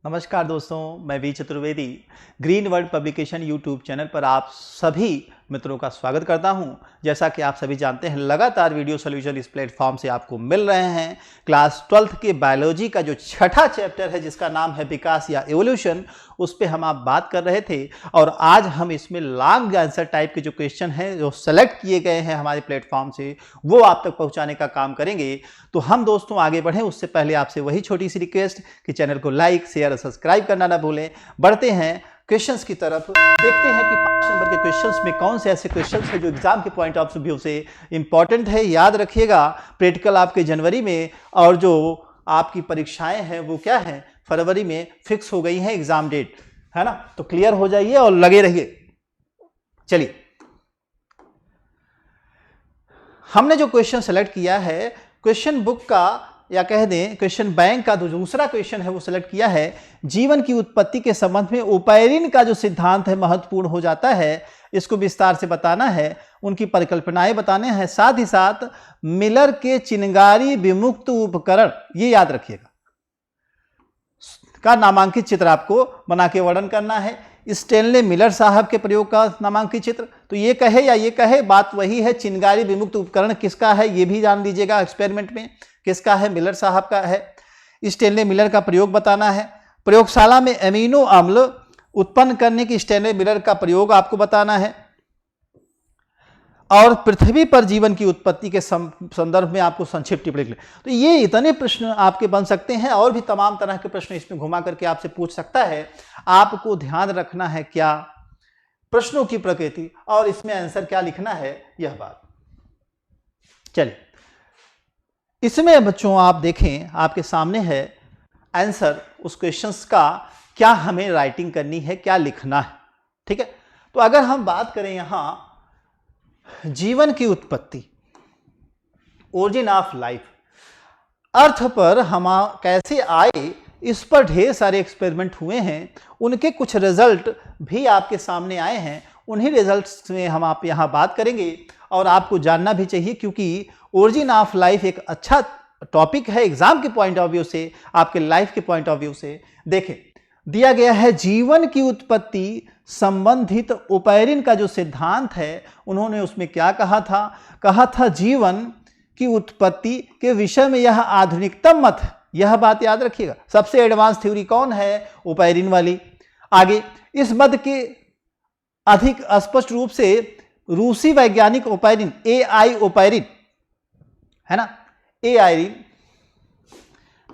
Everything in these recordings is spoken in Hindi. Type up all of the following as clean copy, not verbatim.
नमस्कार दोस्तों, मैं V Chaturvedi green world publication YouTube channel पर आप सभी मित्रों का स्वागत करता हूं। जैसा कि आप सभी जानते हैं, लगातार वीडियो सॉल्यूशन इस प्लेटफॉर्म से आपको मिल रहे हैं। क्लास 12th के बायोलॉजी का जो छठा चैप्टर है, जिसका नाम है विकास या एवोल्यूशन, उस पर हम आप बात कर रहे थे। और आज हम इसमें लॉन्ग आंसर टाइप के जो क्वेश्चन हैं, जो सेलेक्ट किए गए हैं हमारे प्लेटफॉर्म से, वो आप तक पहुंचाने का काम करेंगे। तो हम दोस्तों आगे बढ़ें उससे पहले आपसे वही छोटी सी रिक्वेस्ट कि चैनल को लाइक, शेयर और सब्सक्राइब करना ना भूलें। बढ़ते हैं क्वेश्चंस की तरफ, देखते हैं कि 5 नंबर के क्वेश्चंस में कौन से ऐसे क्वेश्चंस हैं जो एग्जाम के पॉइंट ऑफ व्यू से इंपॉर्टेंट है। याद रखिएगा, प्रैक्टिकल आपके जनवरी में और जो आपकी परीक्षाएं हैं वो क्या है, फरवरी में फिक्स हो गई हैं एग्जाम डेट, है ना। तो क्लियर हो जाइए और लगे रहिए। चलिए, हमने जो क्वेश्चन सेलेक्ट किया है, क्वेश्चन बुक का या कह दें क्वेश्चन बैंक का जो दूसरा क्वेश्चन है वो सिलेक्ट किया है। जीवन की उत्पत्ति के संबंध में ओपैरिन का जो सिद्धांत है महत्वपूर्ण हो जाता है। इसको विस्तार से बताना है, उनकी परिकल्पनाएं बताने हैं, साथ ही साथ मिलर के चिनगारी विमुक्त उपकरण, ये याद रखिएगा, का नामांकित चित्र आपको बना के वर्णन करना है। स्टेनले मिलर साहब के प्रयोग का नामांकित चित्र, तो ये कहे या ये कहे, बात वही है। चिनगारी विमुक्त उपकरण किसका है ये भी जान लीजिएगा, एक्सपेरिमेंट में किसका है, मिलर साहब का है। स्टेनले मिलर का प्रयोग बताना है। प्रयोगशाला में एमिनो अम्ल उत्पन्न करने की स्टेनले मिलर का प्रयोग आपको बताना है। और पृथ्वी पर जीवन की उत्पत्ति के संदर्भ में आपको संक्षिप्त टिप्पणी लिखनी। तो ये इतने प्रश्न आपके बन सकते हैं, और भी तमाम तरह के प्रश्न इसमें घुमा करके आपसे पूछ सकता है। आपको ध्यान रखना है क्या, प्रश्नों की प्रकृति और इसमें आंसर क्या लिखना है, यह बात। चलिए, इसमें बच्चों आप देखें, आपके सामने है आंसर उस क्वेश्चंस का, क्या हमें राइटिंग करनी है, क्या लिखना है। ठीक है, तो अगर हम बात करें यहां जीवन की उत्पत्ति, ओरिजिन ऑफ लाइफ, अर्थ पर हम कैसे आए, इस पर ढेर सारे एक्सपेरिमेंट हुए हैं। उनके कुछ रिजल्ट भी आपके सामने आए हैं। उन्हीं रिजल्ट्स में हम आप यहां बात करेंगे, और आपको जानना भी चाहिए, क्योंकि ओरिजिन ऑफ लाइफ एक अच्छा टॉपिक है एग्जाम के पॉइंट ऑफ व्यू से, आपके लाइफ के पॉइंट ऑफ व्यू से। देखें, दिया गया है जीवन की उत्पत्ति संबंधित ओपैरिन का जो सिद्धांत है, उन्होंने उसमें क्या कहा था जीवन की उत्पत्ति के विषय में यह आधुनिकतम मत है। यह बात याद रखिएगा। सबसे एडवांस थ्योरी कौन है, ओपैरिन वाली। आगे, इस मत के अधिक स्पष्ट रूप से रूसी वैज्ञानिक ओपैरिन, AI ओपैरिन, है ना, AI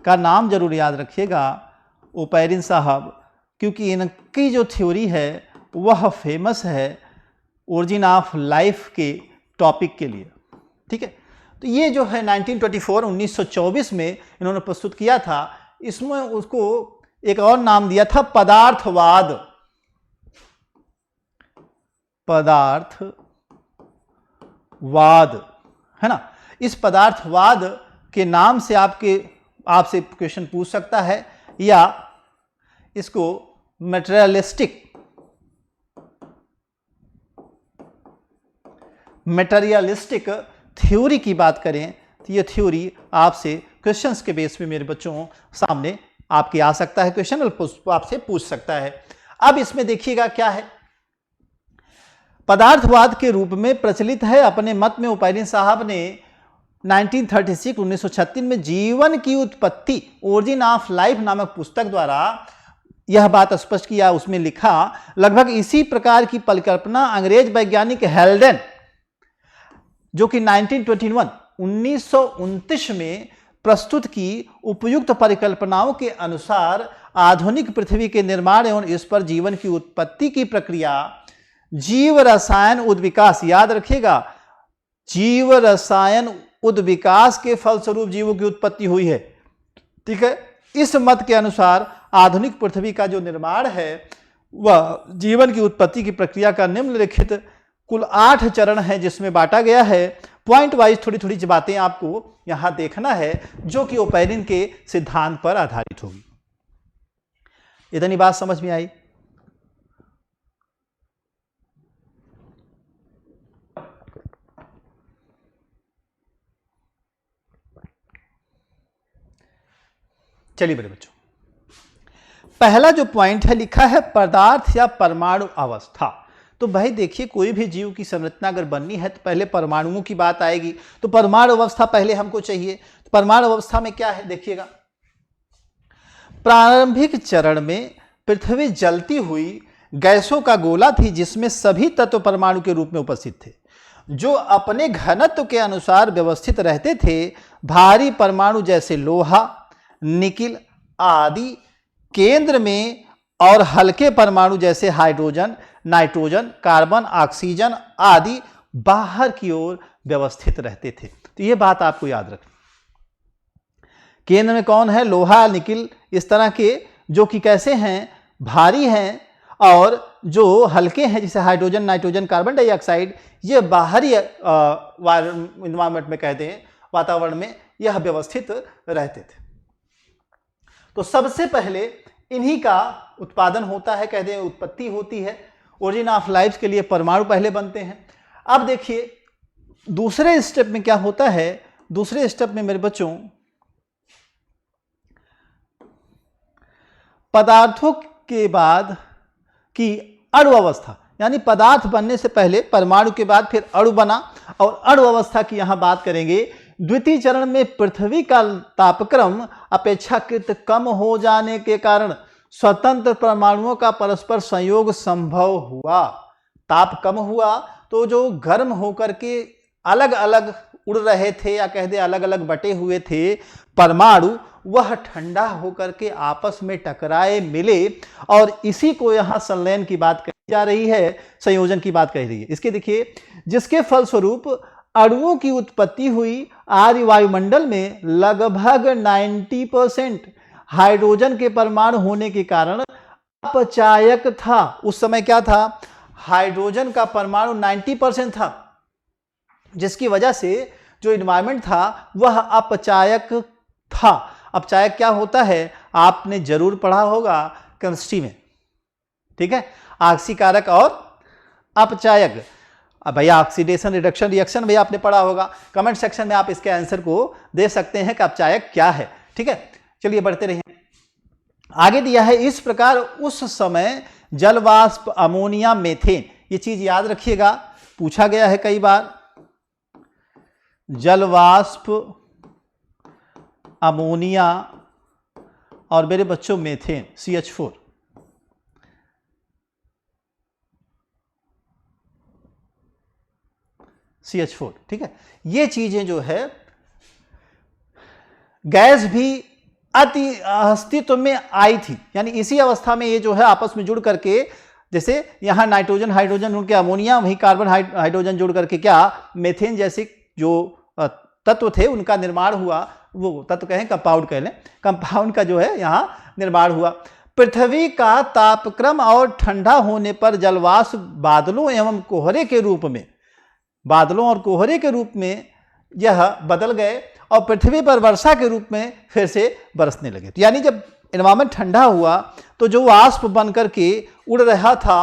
का नाम जरूर याद रखिएगा, ओपैरिन साहब, क्योंकि इनकी जो थ्योरी है वह फेमस है ओरिजिन ऑफ लाइफ के टॉपिक के लिए। ठीक है, तो ये जो है 1924 में इन्होंने प्रस्तुत किया था। इसमें उसको एक और नाम दिया था पदार्थवाद। पदार्थवाद, है ना। इस पदार्थवाद के नाम से आपसे क्वेश्चन पूछ सकता है, या इसको मटेरियलिस्टिक थ्योरी की बात करें, तो ये थ्योरी आपसे क्वेश्चंस के बेस पे मेरे बच्चों सामने आपके आ सकता है, क्वेश्चन आपसे पूछ सकता है। अब इसमें देखिएगा क्या है, पदार्थवाद के रूप में प्रचलित है। अपने मत में ओपैरिन साहब ने 1936 में जीवन की उत्पत्ति, ओरिजिन ऑफ लाइफ नामक पुस्तक द्वारा यह बात स्पष्ट किया। उसमें लिखा, लगभग इसी प्रकार की परिकल्पना अंग्रेज वैज्ञानिक हेल्डेन, जो कि 1929 में प्रस्तुत की, उपयुक्त परिकल्पनाओं के अनुसार आधुनिक पृथ्वी के निर्माण एवं इस पर जीवन की उत्पत्ति की प्रक्रिया जीव रसायन उद्विकास, याद रखिएगा, जीव रसायन उद्विकास के फलस्वरूप जीवों की उत्पत्ति हुई है। ठीक है, इस मत के अनुसार आधुनिक पृथ्वी का जो निर्माण है वह जीवन की उत्पत्ति की प्रक्रिया का निम्नलिखित कुल 8 चरण है, जिसमें बांटा गया है। पॉइंट वाइज थोड़ी थोड़ी बातें आपको यहां देखना है, जो कि ओपैरिन के सिद्धांत पर आधारित होगी। इतनी बात समझ में आई? चलिए मेरे बच्चों, पहला जो पॉइंट है लिखा है पदार्थ या परमाणु अवस्था। तो भाई देखिए, कोई भी जीव की संरचना अगर बननी है तो पहले परमाणुओं की बात आएगी, तो परमाणु अवस्था पहले हमको चाहिए। तो परमाणु अवस्था में क्या है देखिएगा, प्रारंभिक चरण में पृथ्वी जलती हुई गैसों का गोला थी जिसमें सभी तत्व परमाणु के रूप में उपस्थित थे, जो अपने घनत्व के अनुसार व्यवस्थित रहते थे। भारी परमाणु जैसे लोहा, निकिल आदि केंद्र में, और हल्के परमाणु जैसे हाइड्रोजन, नाइट्रोजन, कार्बन, ऑक्सीजन आदि बाहर की ओर व्यवस्थित रहते थे। तो यह बात आपको याद रखनी। केंद्र में कौन है, लोहा, निकिल, इस तरह के जो कि कैसे हैं, भारी हैं, और जो हल्के हैं जैसे हाइड्रोजन, नाइट्रोजन, कार्बन डाइऑक्साइड, ये बाहरी एनवायरमेंट में कहते हैं, वातावरण में यह व्यवस्थित रहते थे। तो सबसे पहले इन्हीं का उत्पादन होता है, कहते हैं उत्पत्ति होती है। ओरिजिन ऑफ लाइफ के लिए परमाणु पहले बनते हैं। अब देखिए दूसरे स्टेप में क्या होता है, दूसरे स्टेप में मेरे बच्चों पदार्थों के बाद की अणु अवस्था, यानी पदार्थ बनने से पहले परमाणु के बाद फिर अणु बना, और अणु अवस्था की यहां बात करेंगे। द्वितीय चरण में पृथ्वी का तापक्रम अपेक्षाकृत कम हो जाने के कारण स्वतंत्र परमाणुओं का परस्पर संयोग संभव हुआ। ताप कम हुआ तो जो गर्म होकर के अलग अलग उड़ रहे थे, या कह दे अलग अलग बटे हुए थे परमाणु, वह ठंडा होकर के आपस में टकराए, मिले, और इसी को यहां संलयन की बात कही जा रही है, संयोजन की बात कही रही है। इसके देखिए, जिसके फलस्वरूप अणुओं की उत्पत्ति हुई। आर्य वायुमंडल में लगभग 90% हाइड्रोजन के परमाणु होने के कारण अपचायक था। उस समय क्या था, हाइड्रोजन का परमाणु 90% था, जिसकी वजह से जो एनवायरमेंट था वह अपचायक था। अपचायक क्या होता है, आपने जरूर पढ़ा होगा केमिस्ट्री में, ठीक है, ऑक्सीकारक और अपचायक। अब भैया ऑक्सीडेशन रिडक्शन रिएक्शन भैया आपने पढ़ा होगा। कमेंट सेक्शन में आप इसके आंसर को दे सकते हैं कि अपचायक क्या है, ठीक है। चलिए बढ़ते रहिए। आगे दिया है, इस प्रकार उस समय जलवाष्प, अमोनिया, मीथेन, ये चीज याद रखिएगा, पूछा गया है कई बार। जलवाष्प, अमोनिया और मेरे बच्चों मीथेन CH4, CH4, ठीक है। ये चीजें जो है गैस भी अति अस्तित्व में आई थी, यानी इसी अवस्था में ये जो है आपस में जुड़ करके, जैसे यहां नाइट्रोजन हाइड्रोजन उनके अमोनिया, वहीं कार्बन हाइड्रोजन जुड़ करके क्या मीथेन जैसे जो तत्व थे उनका निर्माण हुआ। वो तत्व कहें, कंपाउंड कह लें, कंपाउंड का जो है यहां निर्माण हुआ। पृथ्वी का तापक्रम और ठंडा होने पर जलवाष्प बादलों एवं कोहरे के रूप में, बादलों और कोहरे के रूप में यह बदल गए, और पृथ्वी पर वर्षा के रूप में फिर से बरसने लगे। तो यानी जब एनवायरमेंट ठंडा हुआ तो जो वाष्प बन करके उड़ रहा था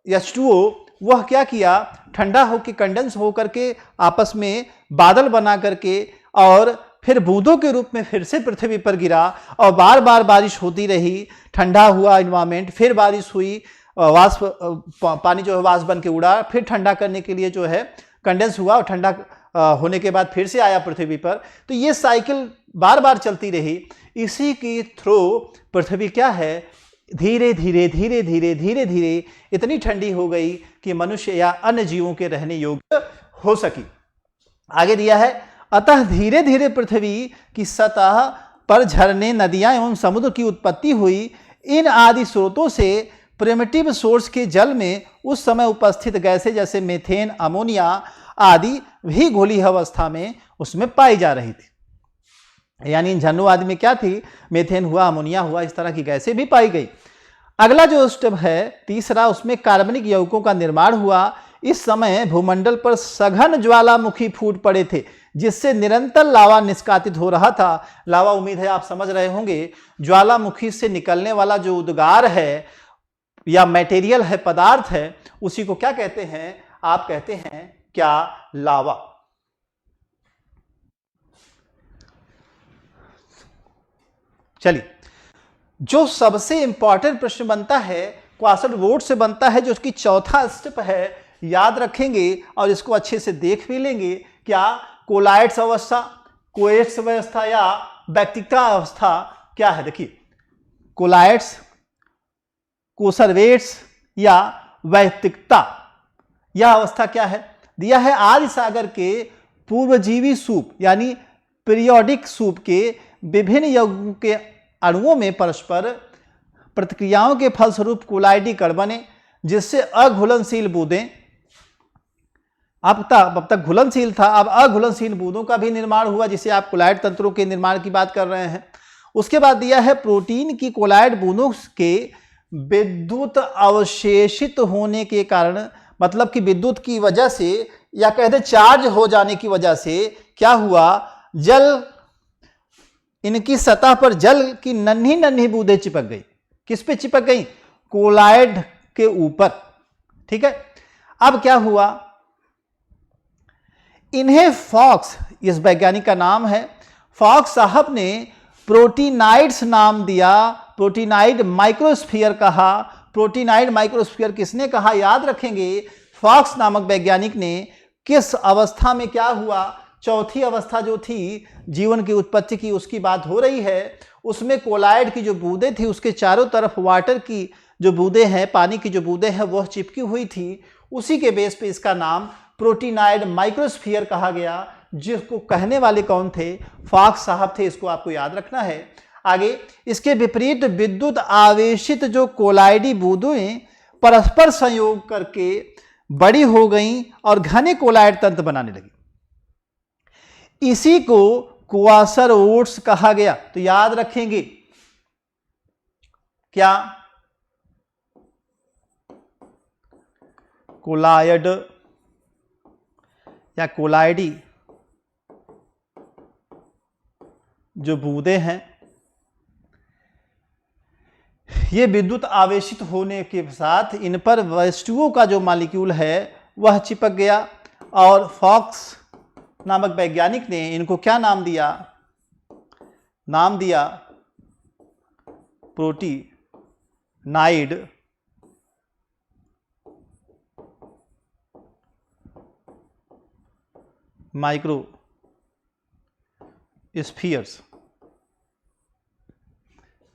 H2O, वह क्या किया, ठंडा होकर कंडेंस होकर के आपस में बादल बना करके, और फिर बूंदों के रूप में फिर से पृथ्वी पर गिरा, और बार बार बारिश होती रही। ठंडा हुआ एनवायरमेंट, फिर बारिश हुई, वाष्प पानी जो है वाष्प बन के उड़ा, फिर ठंडा करने के लिए जो है कंडेंस हुआ, और ठंडा होने के बाद फिर से आया पृथ्वी पर। तो ये साइकिल बार बार चलती रही। इसी की थ्रू पृथ्वी क्या है, धीरे धीरे धीरे धीरे धीरे धीरे इतनी ठंडी हो गई कि मनुष्य या अन्य जीवों के रहने योग्य हो सकी। आगे दिया है, अतः धीरे धीरे पृथ्वी की सतह पर झरने, नदियां एवं समुद्र की उत्पत्ति हुई। इन आदि स्रोतों से प्रिमिटिव सोर्स के जल में उस समय उपस्थित गैसें जैसे मीथेन, अमोनिया आदि भी घुली अवस्था में उसमें पाई जा रही थी। यानी इन झरनों आदि में क्या थी, मीथेन हुआ, अमोनिया हुआ, इस तरह की गैसें भी पाई गई। अगला जो स्टेप है तीसरा, उसमें कार्बनिक यौगिकों का निर्माण हुआ। इस समय भूमंडल पर सघन ज्वालामुखी फूट पड़े थे, जिससे निरंतर लावा निष्कासित हो रहा था। लावा, उम्मीद है आप समझ रहे होंगे, ज्वालामुखी से निकलने वाला जो उद्गार है या मटेरियल है, पदार्थ है, उसी को क्या कहते हैं, आप कहते हैं क्या, लावा। चलिए, जो सबसे इंपॉर्टेंट प्रश्न बनता है क्वासरवोर्ड से बनता है, जो उसकी चौथा स्टेप है, याद रखेंगे और इसको अच्छे से देख भी लेंगे। क्या कोलाइड्स अवस्था, कोएट्स अवस्था या वैक्टिका अवस्था क्या है? देखिए, कोलाइड्स, कोसर्वेट्स या वैक्टिकता, यह अवस्था क्या है? दिया है आदि सागर के पूर्वजीवी सूप यानी पीरियोडिक सूप के विभिन्न यौगिकों के अणुओं में परस्पर प्रतिक्रियाओं के फलस्वरूप कोलाइडी कण बने, जिससे अघुलनशील बूंदें, अब तक घुलनशील था, अब अघुलनशील बूंदों का भी निर्माण हुआ, जिसे आप कोलाइड तंत्रों के निर्माण की बात कर रहे हैं। उसके बाद दिया है प्रोटीन की कोलाइड बूंदों के विद्युत अवशेषित होने के कारण, मतलब कि विद्युत की वजह से या कहते चार्ज हो जाने की वजह से क्या हुआ, जल, इनकी सतह पर जल की नन्ही नन्ही बूंदें चिपक गई। किस पे चिपक गई? कोलाइड के ऊपर। ठीक है, अब क्या हुआ, इन्हें फॉक्स, इस वैज्ञानिक का नाम है फॉक्स साहब ने प्रोटीनाइड्स नाम दिया, प्रोटीनाइड माइक्रोस्फीयर कहा। प्रोटीनाइड माइक्रोस्फीयर किसने कहा? याद रखेंगे, फॉक्स नामक वैज्ञानिक ने। किस अवस्था में क्या हुआ? चौथी अवस्था जो थी जीवन की उत्पत्ति की, उसकी बात हो रही है। उसमें कोलाइड की जो बूंदें थी, उसके चारों तरफ वाटर की जो बूंदें हैं, पानी की जो बूंदें हैं, वह चिपकी हुई थी। उसी के बेस पे इसका नाम प्रोटीनाइड माइक्रोस्फीयर कहा गया, जिसको कहने वाले कौन थे? फॉक्स साहब थे। इसको आपको याद रखना है। आगे, इसके विपरीत विद्युत आवेशित जो कोलाइडी बूंदें परस्पर संयोग करके बड़ी हो गईं और घने कोलाइड तंत्र बनाने लगी। इसी को क्वासरवोर्ड्स कहा गया। तो याद रखेंगे, क्या कोलाइड या कोलाइडी जो बूंदें हैं, ये विद्युत आवेशित होने के साथ इन पर वस्तुओं का जो मॉलिक्यूल है वह चिपक गया, और फॉक्स नामक वैज्ञानिक ने इनको क्या नाम दिया? नाम दिया प्रोटीनाइड माइक्रोस्फीयर्स।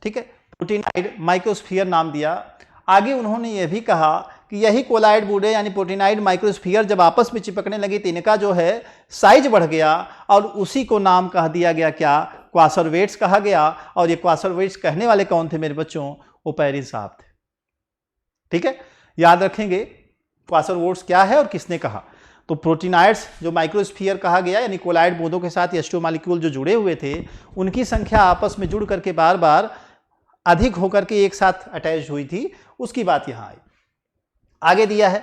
ठीक है, प्रोटीनाइड माइक्रोस्फीयर नाम दिया। आगे उन्होंने यह भी कहा कि यही कोलाइड बूंदें यानी प्रोटीनाइड माइक्रोस्फीयर जब आपस में चिपकने लगी तो इनका जो है साइज बढ़ गया, और उसी को नाम कह दिया गया, क्या? क्वासरवेट्स कहा गया। और ये क्वासरवेट्स कहने वाले कौन थे मेरे बच्चों? ओपेरिन साहब थे। ठीक है, याद रखेंगे क्वासरवेट्स क्या है और किसने कहा। तो प्रोटीनाइड्स जो माइक्रोस्फीयर कहा गया, यानी कोलाइड बूंदों के साथ एच2 मॉलिक्यूल जो जुड़े हुए थे, उनकी संख्या आपस में जुड़ करके बार बार अधिक होकर के एक साथ अटैच हुई थी, उसकी बात यहां आई। आगे दिया है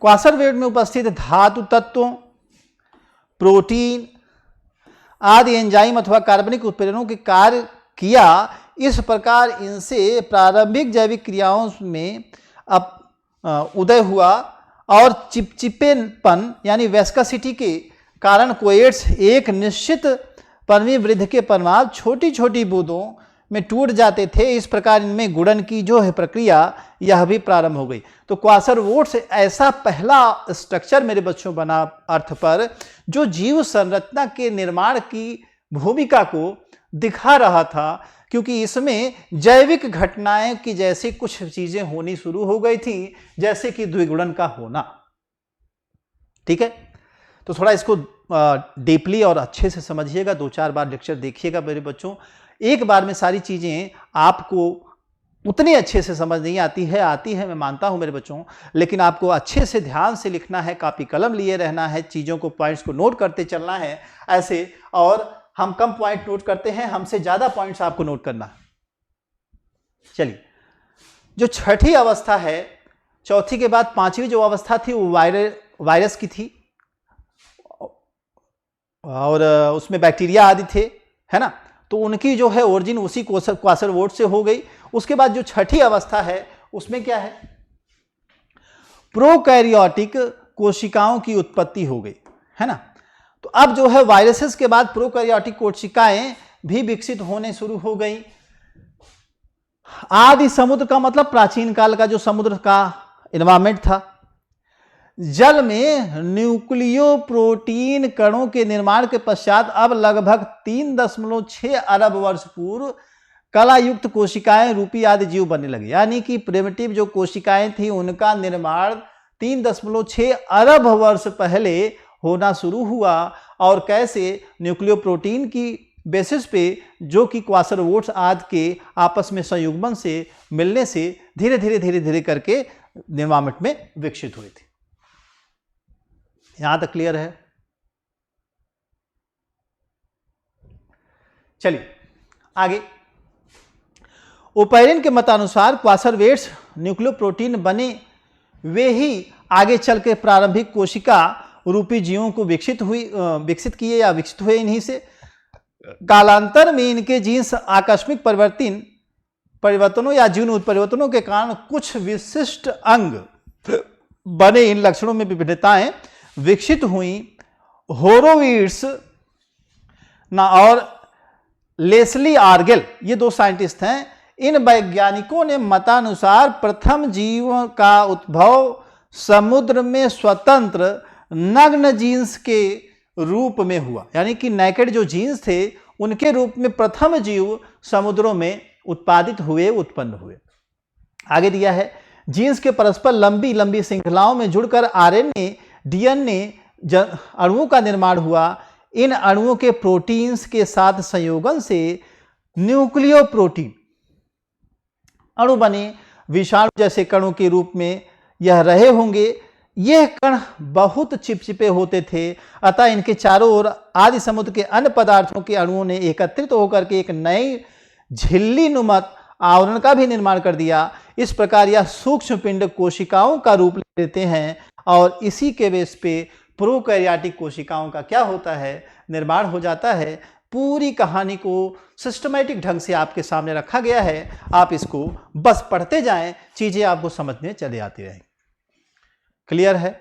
क्वासरवेट में उपस्थित धातु तत्वों, प्रोटीन आदि एंजाइम अथवा कार्बनिक उत्प्रेरकों के कार्य किया। इस प्रकार इनसे प्रारंभिक जैविक क्रियाओं में उदय हुआ, और चिपचिपेपन यानी वेस्कोसिटी के कारण कोएट्स एक निश्चित परमीय वृद्धि के परिणाम छोटी छोटी बूंदों में टूट जाते थे। इस प्रकार इनमें गुणन की जो है प्रक्रिया, यह भी प्रारंभ हो गई। तो क्वासरवोट्स ऐसा पहला स्ट्रक्चर मेरे बच्चों बना अर्थ पर, जो जीव संरचना के निर्माण की भूमिका को दिखा रहा था, क्योंकि इसमें जैविक घटनाएं की जैसे कुछ चीजें होनी शुरू हो गई थी, जैसे कि द्विगुणन का होना। ठीक है, तो थोड़ा इसको डीपली और अच्छे से समझिएगा, 2-4 बार लेक्चर देखिएगा मेरे बच्चों। एक बार में सारी चीजें आपको उतनी अच्छे से समझ नहीं आती है मैं मानता हूं मेरे बच्चों, लेकिन आपको अच्छे से ध्यान से लिखना है, कॉपी कलम लिए रहना है, चीजों को पॉइंट्स को नोट करते चलना है ऐसे। और हम कम पॉइंट नोट करते हैं, हमसे ज्यादा पॉइंट्स आपको नोट करना है। चलिए, जो छठी अवस्था है, चौथी के बाद पांचवी जो अवस्था थी वो वायरस की थी, और उसमें बैक्टीरिया आदि थे, है ना। तो उनकी जो है ओरिजिन उसी क्वासरवोट से हो गई। उसके बाद जो छठी अवस्था है उसमें क्या है? प्रोकैरियोटिक कोशिकाओं की उत्पत्ति हो गई, है ना। तो अब जो है वायरसेस के बाद प्रोकैरियोटिक कोशिकाएं भी विकसित होने शुरू हो गई। आदि समुद्र का मतलब प्राचीन काल का जो समुद्र का एनवायरमेंट था। जल में न्यूक्लियो प्रोटीन कणों के निर्माण के पश्चात अब लगभग 3.6 अरब वर्ष पूर्व कलायुक्त कोशिकाएं रूपी आदि जीव बनने लगे। यानी कि प्रिमिटिव जो कोशिकाएं थी उनका निर्माण 3.6 अरब वर्ष पहले होना शुरू हुआ। और कैसे? न्यूक्लियो प्रोटीन की बेसिस पे, जो कि क्वासरवोट्स आदि के आपस में संयुग्मन से मिलने से धीरे धीरे करके एनवायरमेंट में विकसित हुई थी। यहां तक क्लियर है? चलिए आगे। ओपेरिन के मतानुसार क्वासरवेट्स न्यूक्लियो प्रोटीन बने वे ही आगे चल के प्रारंभिक कोशिका रूपी जीवों को विकसित किए या विकसित हुए इन्हीं से। कालांतर में इनके जीन्स आकस्मिक परिवर्तनों या जीन उत्परिवर्तनों के कारण कुछ विशिष्ट अंग बने। इन लक्षणों में विभिन्नताएं विकसित हुई। होरोविट्स और लेस्ली आर्गेल, ये दो साइंटिस्ट हैं, इन वैज्ञानिकों ने मतानुसार प्रथम जीवों का उद्भव समुद्र में स्वतंत्र नग्न जीन्स के रूप में हुआ। यानी कि नेकेड जो जीन्स थे उनके रूप में प्रथम जीव समुद्रों में उत्पन्न हुए। आगे दिया है, जीन्स के परस्पर लंबी लंबी श्रृंखलाओं में जुड़कर आरएनए डीएनए अणुओं का निर्माण हुआ। इन अणुओं के प्रोटीन्स के साथ संयोजन से न्यूक्लियो प्रोटीन अणु बने। विषाणु जैसे कणों के रूप में यह रहे होंगे। यह कण बहुत चिपचिपे होते थे, अतः इनके चारों ओर आदि समुद्र के अन्य पदार्थों के अणुओं ने एकत्रित होकर के एक नई झिल्ली नुमा आवरण का भी निर्माण कर दिया। इस प्रकार यह सूक्ष्म पिंड कोशिकाओं का रूप लेते हैं और इसी के बेस पे प्रोकैरियोटिक कोशिकाओं का क्या होता है? निर्माण हो जाता है। पूरी कहानी को सिस्टमैटिक ढंग से आपके सामने रखा गया है। आप इसको बस पढ़ते जाएं, चीजें आपको समझ में चले आती रहेंगी। क्लियर है?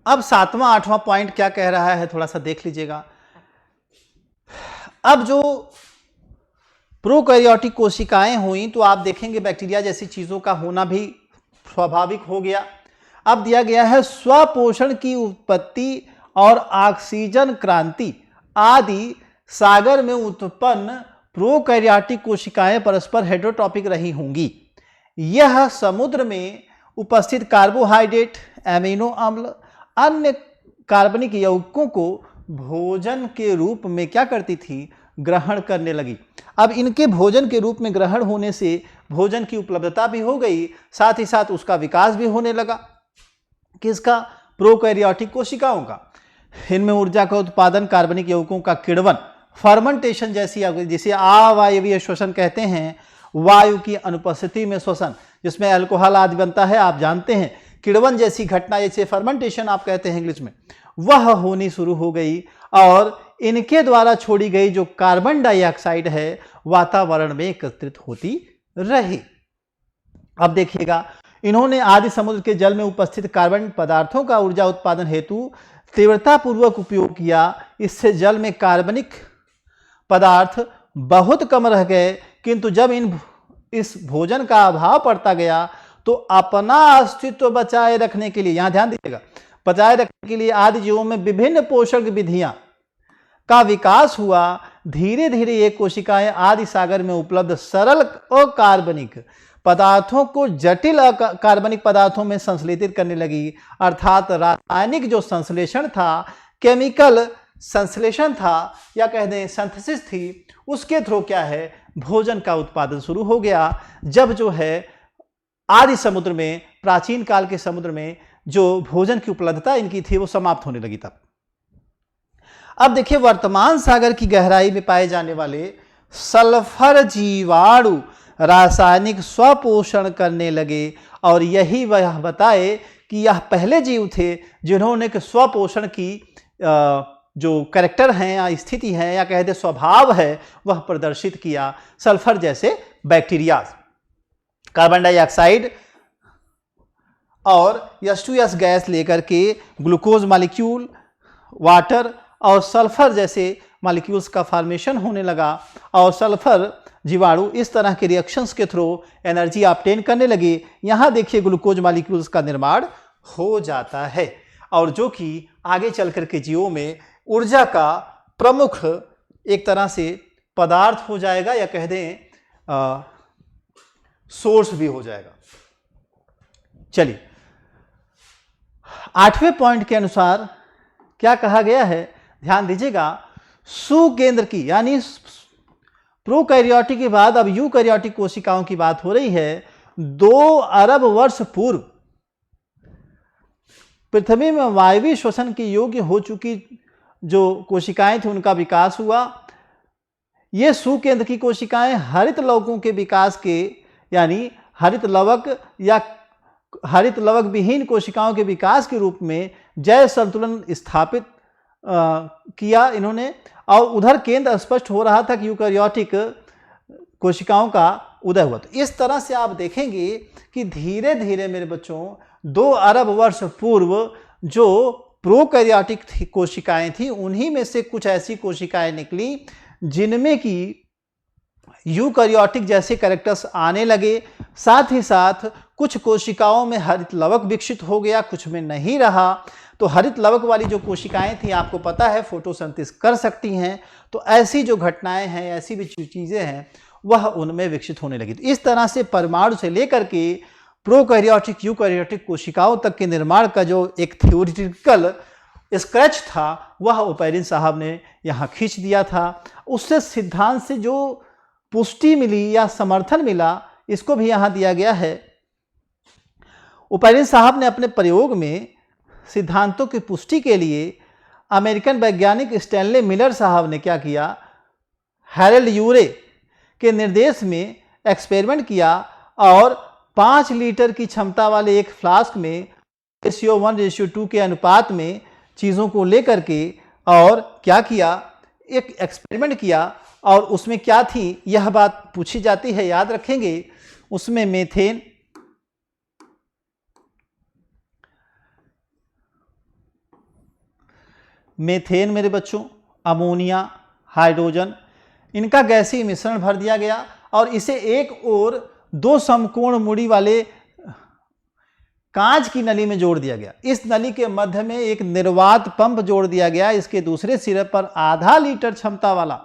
अब 7वां 8वां पॉइंट क्या कह रहा है, थोड़ा सा देख लीजिएगा। अब जो प्रोकैरियोटिक कोशिकाएं हुई तो आप देखेंगे बैक्टीरिया जैसी चीजों का होना भी स्वाभाविक हो गया। अब दिया गया है स्वपोषण की उत्पत्ति और ऑक्सीजन क्रांति आदि सागर में उत्पन्न प्रोकैरियोटिक कोशिकाएं परस्पर हेटेरोट्रॉपिक रही होंगी। यह समुद्र में उपस्थित कार्बोहाइड्रेट, एमिनो अम्ल, अन्य कार्बनिक यौगिकों को भोजन के रूप में क्या करती थी? ग्रहण करने लगी। अब इनके भोजन के रूप में ग्रहण होने से भोजन की उपलब्धता भी हो गई, साथ ही साथ उसका विकास भी होने लगा। किसका? प्रोकैरियोटिक कोशिकाओं का। इनमें ऊर्जा का उत्पादन, कार्बनिक यौगिकों का किण्वन, फर्मेंटेशन जैसी, जिसे अवायवीय श्वसन कहते हैं, वायु की अनुपस्थिति में श्वसन, जिसमें अल्कोहल आदि बनता है, आप जानते हैं। किण्वन जैसी घटना, जैसे फर्मेंटेशन आप कहते हैं इंग्लिश में, वह होनी शुरू हो गई और इनके द्वारा छोड़ी गई जो कार्बन डाइऑक्साइड है वातावरण में एकत्रित होती रही। अब देखिएगा, इन्होंने आदि समुद्र के जल में उपस्थित कार्बन पदार्थों का ऊर्जा उत्पादन हेतु तीव्रतापूर्वक उपयोग किया। इससे जल में कार्बनिक पदार्थ बहुत कम रह गए, किंतु जब इस भोजन का अभाव पड़ता गया तो अपना अस्तित्व बचाए रखने के लिए, यहां ध्यान दीजिएगा, बचाए रखने के लिए आदि जीवों में विभिन्न पोषक विधियां का विकास हुआ। धीरे धीरे ये कोशिकाएं आदि सागर में उपलब्ध सरल अकार्बनिक पदार्थों को जटिल कार्बनिक पदार्थों में संश्लेषित करने लगी। अर्थात रासायनिक जो संश्लेषण था, केमिकल संश्लेषण था, या कह दें सिंथेसिस थी, उसके थ्रू क्या है? भोजन का उत्पादन शुरू हो गया। जब जो है आदि समुद्र में, प्राचीन काल के समुद्र में जो भोजन की उपलब्धता इनकी थी वो समाप्त होने लगी तब। अब देखिए, वर्तमान सागर की गहराई में पाए जाने वाले सल्फर जीवाणु रासायनिक स्वपोषण करने लगे और यही वह बताए कि यह पहले जीव थे जिन्होंने स्वपोषण की जो कैरेक्टर हैं या स्थिति है या कह दे स्वभाव है वह प्रदर्शित किया सल्फर जैसे बैक्टीरिया। कार्बन डाइऑक्साइड और H2S गैस लेकर के ग्लूकोज मॉलिक्यूल, वाटर और सल्फर जैसे मॉलिक्यूल्स का फॉर्मेशन होने लगा और सल्फर जीवाणु इस तरह के रिएक्शंस के थ्रू एनर्जी ऑब्टेन करने लगे। यहाँ देखिए ग्लूकोज मॉलिक्यूल्स का निर्माण हो जाता है और जो कि आगे चल कर के जीवों में ऊर्जा का प्रमुख एक तरह से पदार्थ हो जाएगा या कह दें सोर्स भी हो जाएगा। चलिए 8वें पॉइंट के अनुसार क्या कहा गया है, ध्यान दीजिएगा। सुकेंद्र की यानी प्रोकैरियोटिक के बाद अब यूकैरियोटिक कोशिकाओं की बात हो रही है। 2 अरब वर्ष पूर्व पृथ्वी में वायवीय श्वसन के योग्य हो चुकी जो कोशिकाएं थी उनका विकास हुआ। ये सुकेंद्र की कोशिकाएं हरित लवकों के विकास के यानी हरित लवक या हरित लवक विहीन कोशिकाओं के विकास के रूप में जैव संतुलन स्थापित किया इन्होंने। और उधर केंद्र स्पष्ट हो रहा था कि यूकैरियोटिक कोशिकाओं का उदय हुआ। तो इस तरह से आप देखेंगे कि धीरे धीरे मेरे बच्चों 2 अरब वर्ष पूर्व जो प्रोकैरियोटिक कोशिकाएं थी उन्हीं में से कुछ ऐसी कोशिकाएं निकली जिनमें कि यूकैरियोटिक जैसे कैरेक्टर्स आने लगे। साथ ही साथ कुछ कोशिकाओं में हरित लवक विकसित हो गया, कुछ में नहीं रहा। तो हरित लवक वाली जो कोशिकाएं थी आपको पता है फोटोसिंथेसिस कर सकती हैं, तो ऐसी जो घटनाएं हैं, ऐसी भी चीजें हैं वह उनमें विकसित होने लगी। तो इस तरह से परमाणु से लेकर के प्रोकैरियोटिक यूकैरियोटिक कोशिकाओं तक के निर्माण का जो एक थ्योरेटिकल स्क्रैच था वह ओपैरिन साहब ने यहाँ खींच दिया था। उससे सिद्धांत से जो पुष्टि मिली या समर्थन मिला इसको भी यहाँ दिया गया है। ओपैरिन साहब ने अपने प्रयोग में सिद्धांतों की पुष्टि के लिए अमेरिकन वैज्ञानिक स्टैनले मिलर साहब ने क्या किया, हैरल्ड यूरे के निर्देश में एक्सपेरिमेंट किया और 5 लीटर की क्षमता वाले एक फ्लास्क में रेशियो 1:2 के अनुपात में चीज़ों को लेकर के और क्या किया, एक एक्सपेरिमेंट किया। और उसमें क्या थी यह बात पूछी जाती है, याद रखेंगे। उसमें मेथेन मेरे बच्चों, अमोनिया, हाइड्रोजन, इनका गैसीय मिश्रण भर दिया गया और इसे एक और 2 समकोण मुड़ी वाले कांच की नली में जोड़ दिया गया। इस नली के मध्य में एक निर्वात पंप जोड़ दिया गया। इसके दूसरे सिरे पर आधा लीटर क्षमता वाला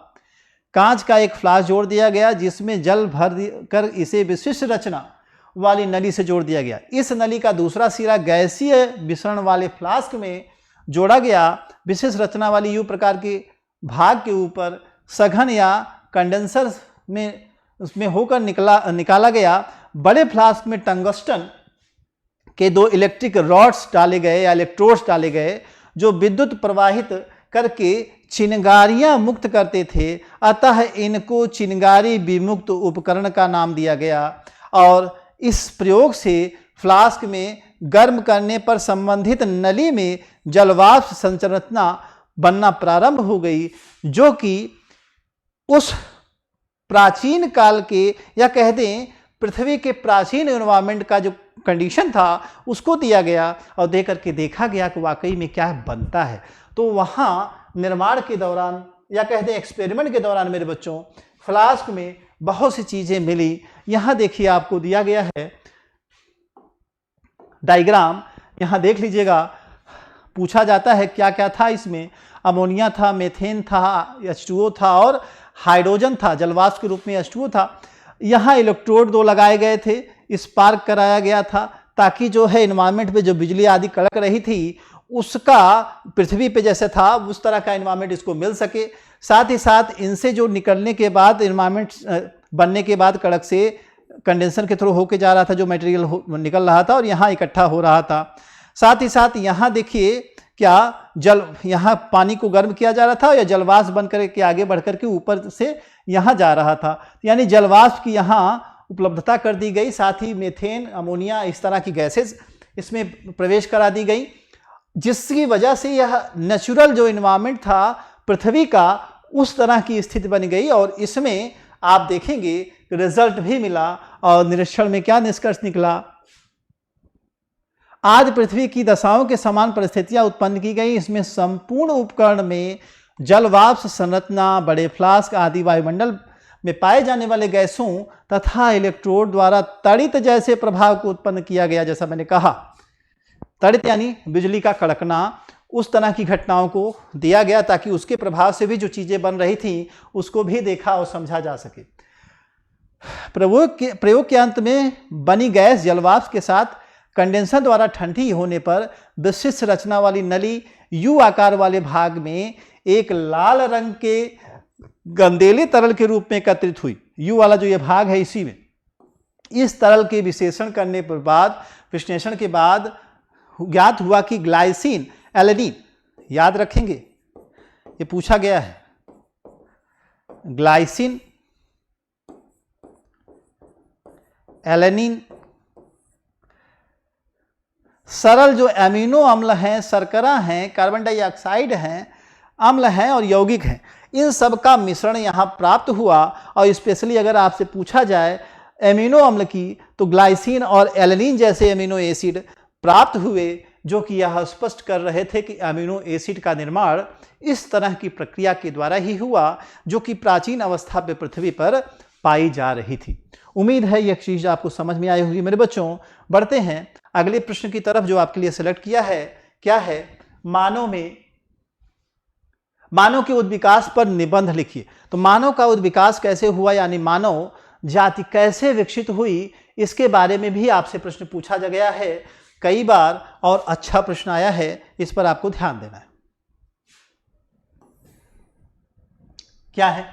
कांच का एक फ्लास्क जोड़ दिया गया जिसमें जल भर कर इसे विशिष्ट रचना वाली नली से जोड़ दिया गया। इस नली का दूसरा सिरा गैसीय मिश्रण वाले फ्लास्क में जोड़ा गया। विशेष रचना वाली यू प्रकार के भाग के ऊपर सघन या कंडेंसर में उसमें होकर निकाला गया। बड़े फ्लास्क में टंगस्टन के 2 इलेक्ट्रिक रॉड्स डाले गए या इलेक्ट्रोड्स डाले गए जो विद्युत प्रवाहित करके चिनगारियां मुक्त करते थे। अतः इनको चिनगारी विमुक्त उपकरण का नाम दिया गया। और इस प्रयोग से फ्लास्क में गर्म करने पर संबंधित नली में जलवाष्प संरचना बनना प्रारंभ हो गई, जो कि उस प्राचीन काल के या कह दें पृथ्वी के प्राचीन एनवायरनमेंट का जो कंडीशन था उसको दिया गया और दे करके देखा गया कि वाकई में क्या बनता है। तो वहाँ निर्माण के दौरान या कह दें एक्सपेरिमेंट के दौरान मेरे बच्चों फ्लास्क में बहुत सी चीज़ें मिली। यहाँ देखिए आपको दिया गया है डायग्राम, यहाँ देख लीजिएगा। पूछा जाता है क्या क्या था इसमें, अमोनिया था, मेथेन था, H2O था और हाइड्रोजन था, जलवाष्प के रूप में H2O था। यहाँ इलेक्ट्रोड 2 लगाए गए थे, स्पार्क कराया गया था ताकि जो है एनवायरनमेंट में जो बिजली आदि कड़क रही थी उसका पृथ्वी पे जैसे था उस तरह का एनवायरनमेंट इसको मिल सके। साथ ही साथ इनसे जो निकलने के बाद एनवायरनमेंट बनने के बाद कड़क से कंडेंसर के थ्रू होके जा रहा था, जो मटेरियल निकल रहा था और यहाँ इकट्ठा हो रहा था। साथ ही साथ यहाँ देखिए क्या यहाँ पानी को गर्म किया जा रहा था या जलवाष्प बन करके आगे बढ़ करके ऊपर से यहाँ जा रहा था, यानी जलवाष्प की यहाँ उपलब्धता कर दी गई। साथ ही मेथेन, अमोनिया इस तरह की गैसेस इसमें प्रवेश करा दी गई जिसकी वजह से यह नेचुरल जो इन्वायरमेंट था पृथ्वी का, उस तरह की स्थिति बन गई। और इसमें आप देखेंगे रिजल्ट भी मिला और निरीक्षण में क्या निष्कर्ष निकला, आज पृथ्वी की दशाओं के समान परिस्थितियां उत्पन्न की गई। इसमें संपूर्ण उपकरण में जलवाष्प संरचना, बड़े फ्लास्क आदि वायुमंडल में पाए जाने वाले गैसों तथा इलेक्ट्रोड द्वारा तड़ित जैसे प्रभाव को उत्पन्न किया गया। जैसा मैंने कहा, तड़ित यानी बिजली का कड़कना, उस तरह की घटनाओं को दिया गया ताकि उसके प्रभाव से भी जो चीजें बन रही थी उसको भी देखा और समझा जा सके। प्रयोग के अंत में बनी गैस जलवाष्प के साथ कंडेंसर द्वारा ठंडी होने पर विशिष्ट रचना वाली नली यू आकार वाले भाग में एक लाल रंग के गंदेले तरल के रूप में एकत्रित हुई। यू वाला जो ये भाग है, इसी में इस तरल के विश्लेषण करने पर बाद विश्लेषण के बाद ज्ञात हुआ कि ग्लाइसिन एलेनिन, याद रखेंगे ये पूछा गया है, ग्लाइसिन एलेनिन सरल जो एमिनो अम्ल हैं, शर्करा हैं, कार्बन डाइऑक्साइड हैं, अम्ल हैं और यौगिक हैं, इन सब का मिश्रण यहाँ प्राप्त हुआ। और स्पेशली अगर आपसे पूछा जाए एमिनो अम्ल की, तो ग्लाइसिन और एलेनिन जैसे एमिनो एसिड प्राप्त हुए, जो कि यह स्पष्ट कर रहे थे कि एमिनो एसिड का निर्माण इस तरह की प्रक्रिया के द्वारा ही हुआ जो कि प्राचीन अवस्था में पृथ्वी पर पाई जा रही थी। उम्मीद है यह चीज आपको समझ में आई होगी। मेरे बच्चों, बढ़ते हैं अगले प्रश्न की तरफ जो आपके लिए सिलेक्ट किया है। क्या है? मानव के उद्विकास पर निबंध लिखिए। तो मानव का उद्विकास कैसे हुआ, यानी मानव जाति कैसे विकसित हुई, इसके बारे में भी आपसे प्रश्न पूछा गया है कई बार और अच्छा प्रश्न आया है, इस पर आपको ध्यान देना है। क्या है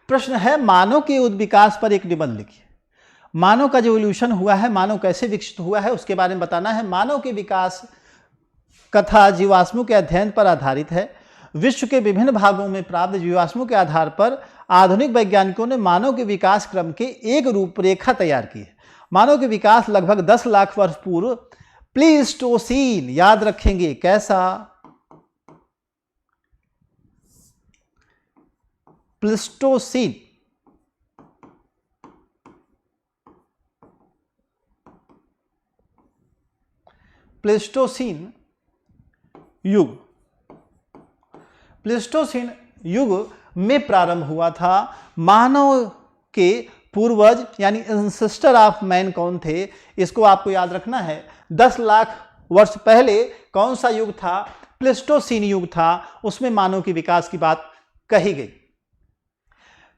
प्रश्न? है मानव के उद्विकास पर एक निबंध लिखिए। मानव का जो इवोल्यूशन हुआ है, मानव कैसे विकसित हुआ है, उसके बारे में बताना है। मानव के विकास कथा जीवाश्मों के अध्ययन पर आधारित है। विश्व के विभिन्न भागों में प्राप्त जीवाश्मों के आधार पर आधुनिक वैज्ञानिकों ने मानव के विकास क्रम के एक रूपरेखा तैयार की है। मानव के विकास लगभग 10 लाख वर्ष पूर्व प्लीस्टोसीन, याद रखेंगे कैसा? प्लीस्टोसीन, प्लीस्टोसीन युग, प्लीस्टोसीन युग में प्रारंभ हुआ था। मानव के पूर्वज यानी एंसेस्टर ऑफ मैन कौन थे, इसको आपको याद रखना है। 10 लाख वर्ष पहले कौन सा युग था? प्लीस्टोसीन युग था। उसमें मानव के विकास की बात कही गई।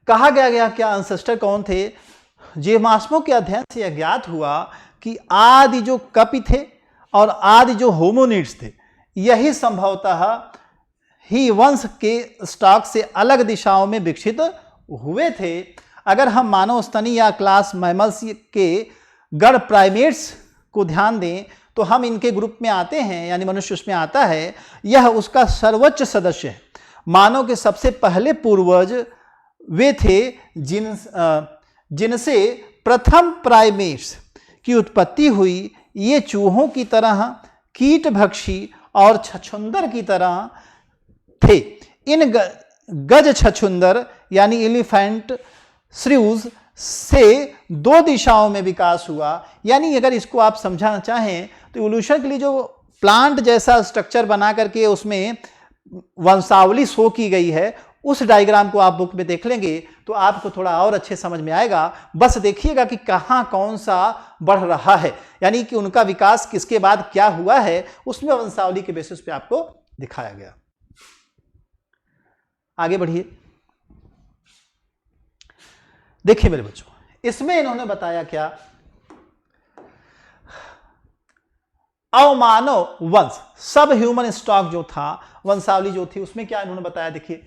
कहा गया क्या एंसेस्टर कौन थे? जीवाश्मों के अध्ययन से यह ज्ञात हुआ कि आदि जो कपि थे और आदि जो होमोनिड्स थे, यही संभवतः ही वंश के स्टॉक से अलग दिशाओं में विकसित हुए थे। अगर हम मानव स्तनी या क्लास मैमल्स के गण प्राइमेट्स को ध्यान दें तो हम इनके ग्रुप में आते हैं, यानी मनुष्य उसमें आता है। यह उसका सर्वोच्च सदस्य है। मानव के सबसे पहले पूर्वज वे थे जिनसे प्रथम प्राइमेट्स की उत्पत्ति हुई। ये चूहों की तरह कीटभक्षी और छछूंदर की तरह थे। इन गज छछूंदर यानी एलिफेंट श्रीव्स से 2 दिशाओं में विकास हुआ। यानी अगर इसको आप समझाना चाहें तो इवोल्यूशन के लिए जो प्लांट जैसा स्ट्रक्चर बना करके उसमें वंशावली शो की गई है, उस डायग्राम को आप बुक में देख लेंगे तो आपको थोड़ा और अच्छे समझ में आएगा। बस देखिएगा कि कहाँ कौन सा बढ़ रहा है, यानी कि उनका विकास किसके बाद क्या हुआ है, उसमें वंशावली के बेसिस पे आपको दिखाया गया। आगे बढ़िए, देखिए मेरे बच्चों, इसमें इन्होंने बताया क्या? अवमानव वंश, सब ह्यूमन स्टॉक जो था, वंशावली जो थी, उसमें क्या इन्होंने बताया? देखिए,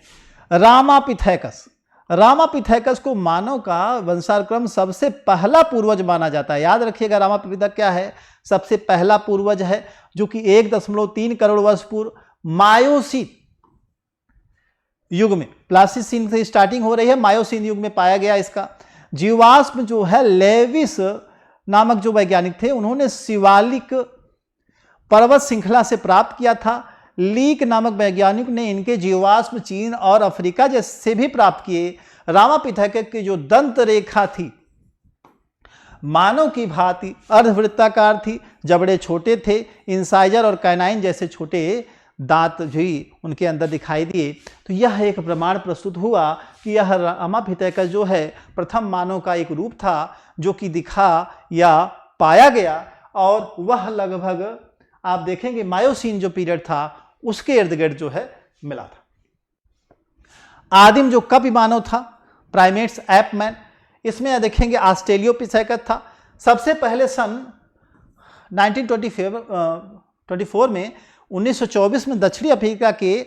रामापिथेकस, रामापिथेकस को मानव का वंशानुक्रम सबसे पहला पूर्वज माना जाता है। याद रखिएगा, रामापिथेकस क्या है? सबसे पहला पूर्वज है, जो कि 1.3 करोड़ वर्ष पूर्व मायोसीन युग में, प्लास्टिसीन से स्टार्टिंग हो रही है, मायोसीन युग में पाया गया। इसका जीवाश्म जो है, लेविस नामक जो वैज्ञानिक थे, उन्होंने शिवालिक पर्वत श्रृंखला से प्राप्त किया था। लीक नामक वैज्ञानिक ने इनके जीवाश्म चीन और अफ्रीका जैसे भी प्राप्त किए। रामापिथेकस की जो दंत रेखा थी मानव की भांति अर्धवृत्ताकार थी, जबड़े छोटे थे, इंसाइजर और कैनाइन जैसे छोटे दांत भी उनके अंदर दिखाई दिए। तो यह एक प्रमाण प्रस्तुत हुआ कि यह रामापिथेकस जो है प्रथम मानव का एक रूप था जो कि दिखा या पाया गया, और वह लगभग आप देखेंगे मायोसीन जो पीरियड था उसके इर्द गिर्द जो है मिला था। आदिम जो कपि मानव था, प्राइमेट्स एपमैन, इसमें देखेंगे ऑस्ट्रेलियोपिथेकस था। सबसे पहले सन 1924 में 1924 में दक्षिणी अफ्रीका के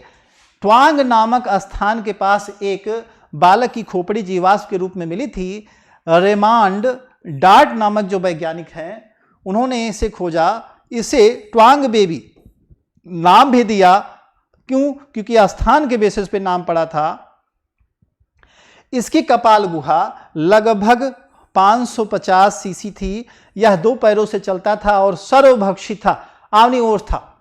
ट्वांग नामक स्थान के पास एक बालक की खोपड़ी जीवाश्म के रूप में मिली थी। रेमांड डार्ट नामक जो वैज्ञानिक हैं उन्होंने इसे खोजा, इसे ट्वांग बेबी नाम भी दिया। क्यों? क्योंकि स्थान के बेसिस पे नाम पड़ा था। इसकी कपाल गुहा लगभग 550 सीसी थी। यह 2 पैरों से चलता था और सर्वभक्षी था, omnivore था।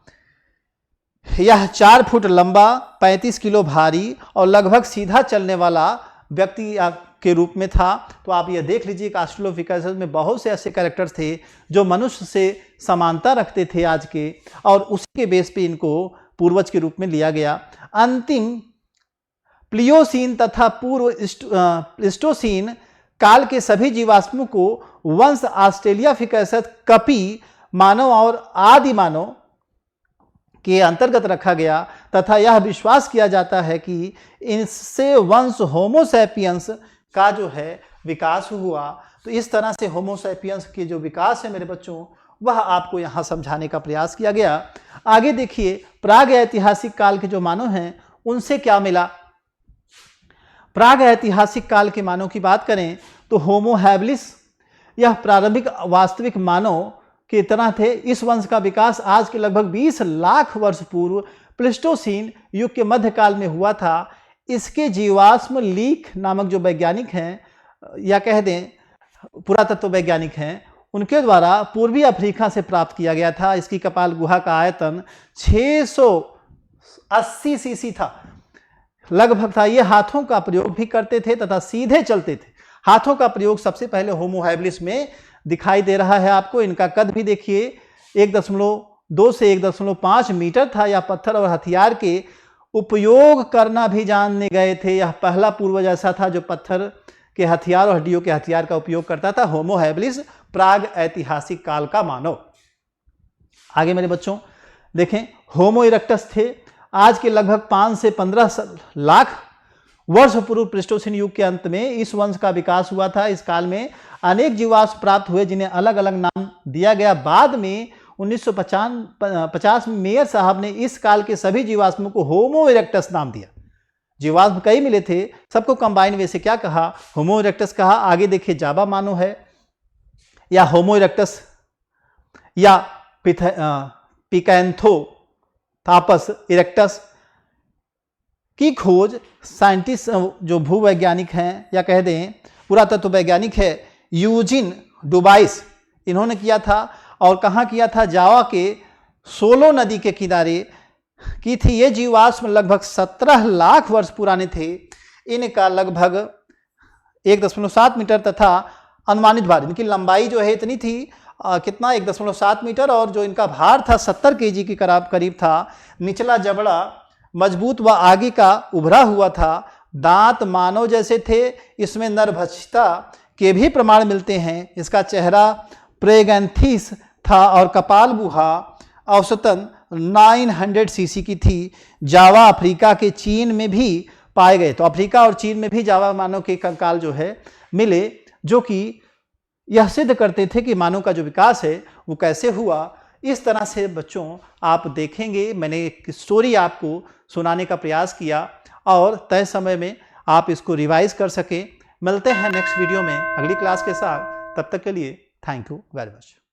यह 4 फुट लंबा, 35 किलो भारी और लगभग सीधा चलने वाला व्यक्ति के रूप में था। तो आप यह देख लीजिए कि ऑस्ट्रेलोपिथेकस में बहुत से ऐसे कैरेक्टर्स थे जो मनुष्य से समानता रखते थे आज के, और उसी के बेस पे इनको पूर्वज के रूप में लिया गया। अंतिम प्लियोसीन तथा पूर्व प्लिस्टोसीन काल के सभी जीवाश्मों को वंश ऑस्ट्रेलियोपिथेकस, कपि मानव और आदि मानव के अंतर्गत रखा गया तथा यह विश्वास किया जाता है कि इनसे वंश होमोसैपियंस का जो है विकास हुआ। तो इस तरह से होमोसैपियंस के जो विकास है मेरे बच्चों, वह आपको यहाँ समझाने का प्रयास किया गया। आगे देखिए, प्राग ऐतिहासिक काल के जो मानव हैं उनसे क्या मिला। प्राग ऐतिहासिक काल के मानव की बात करें तो होमो हैबिलिस, यह प्रारंभिक वास्तविक मानव की तरह थे। इस वंश का विकास आज के लगभग 20 लाख वर्ष पूर्व प्लिस्टोसीन युग के मध्यकाल में हुआ था। इसके जीवाश्म लीक नामक जो वैज्ञानिक हैं या कह दें पुरातत्व वैज्ञानिक हैं, उनके द्वारा पूर्वी अफ्रीका से प्राप्त किया गया था। इसकी कपाल गुहा का आयतन 680 सीसी था, लगभग था। ये हाथों का प्रयोग भी करते थे तथा सीधे चलते थे। हाथों का प्रयोग सबसे पहले होमो हैबिलिस में दिखाई दे रहा है आपको। इनका कद भी देखिए 1.2 से 1.5 मीटर था। यह पत्थर और हथियार के उपयोग करना भी जानने गए थे। यह पहला पूर्वज ऐसा था जो पत्थर के हथियार और हड्डियों के हथियार का उपयोग करता था। होमो हैबिलिस प्राग ऐतिहासिक काल का मानव। आगे मेरे बच्चों देखें, होमो इरेक्टस थे। आज के लगभग 5 से 15 लाख वर्ष पूर्व प्लिस्टोसीन युग के अंत में इस वंश का विकास हुआ था। इस काल में अनेक जीवाश्म प्राप्त हुए जिन्हें अलग अलग नाम दिया गया। बाद में 1950 में मेयर साहब ने इस काल के सभी जीवाश्मों को होमो इरेक्टस नाम दिया। जीवाश्म कई मिले थे, सबको कंबाइन वे से क्या कहा, होमो इरेक्टस कहा। आगे देखिए, जावा मानव है या होमो इरेक्टस या पिकैंथोथापस इरेक्टस की खोज साइंटिस्ट जो भूवैज्ञानिक हैं या कह दें पुरातत्व वैज्ञानिक है यूजिन डुबाइस, इन्होंने किया था। और कहाँ किया था? जावा के सोलो नदी के किनारे की थी। ये जीवाश्म लगभग 17 लाख वर्ष पुराने थे। इनका लगभग 1.7 मीटर तथा अनुमानित भार, इनकी लंबाई जो है इतनी थी कितना 1.7 मीटर, और जो इनका भार था 70 केजी के करीब था। निचला जबड़ा मजबूत व आगे का उभरा हुआ था। दांत मानव जैसे थे। इसमें नरभक्षता के भी प्रमाण मिलते हैं। इसका चेहरा प्रेगैंथिस था और कपाल गुहा औसतन 900 सीसी की थी। जावा अफ्रीका के चीन में भी पाए गए। तो अफ्रीका और चीन में भी जावा मानव के कंकाल जो है मिले, जो कि यह सिद्ध करते थे कि मानव का जो विकास है वो कैसे हुआ। इस तरह से बच्चों आप देखेंगे, मैंने एक स्टोरी आपको सुनाने का प्रयास किया और तय समय में आप इसको रिवाइज कर सकें। मिलते हैं नेक्स्ट वीडियो में अगली क्लास के साथ। तब तक के लिए थैंक यू वेरी मच।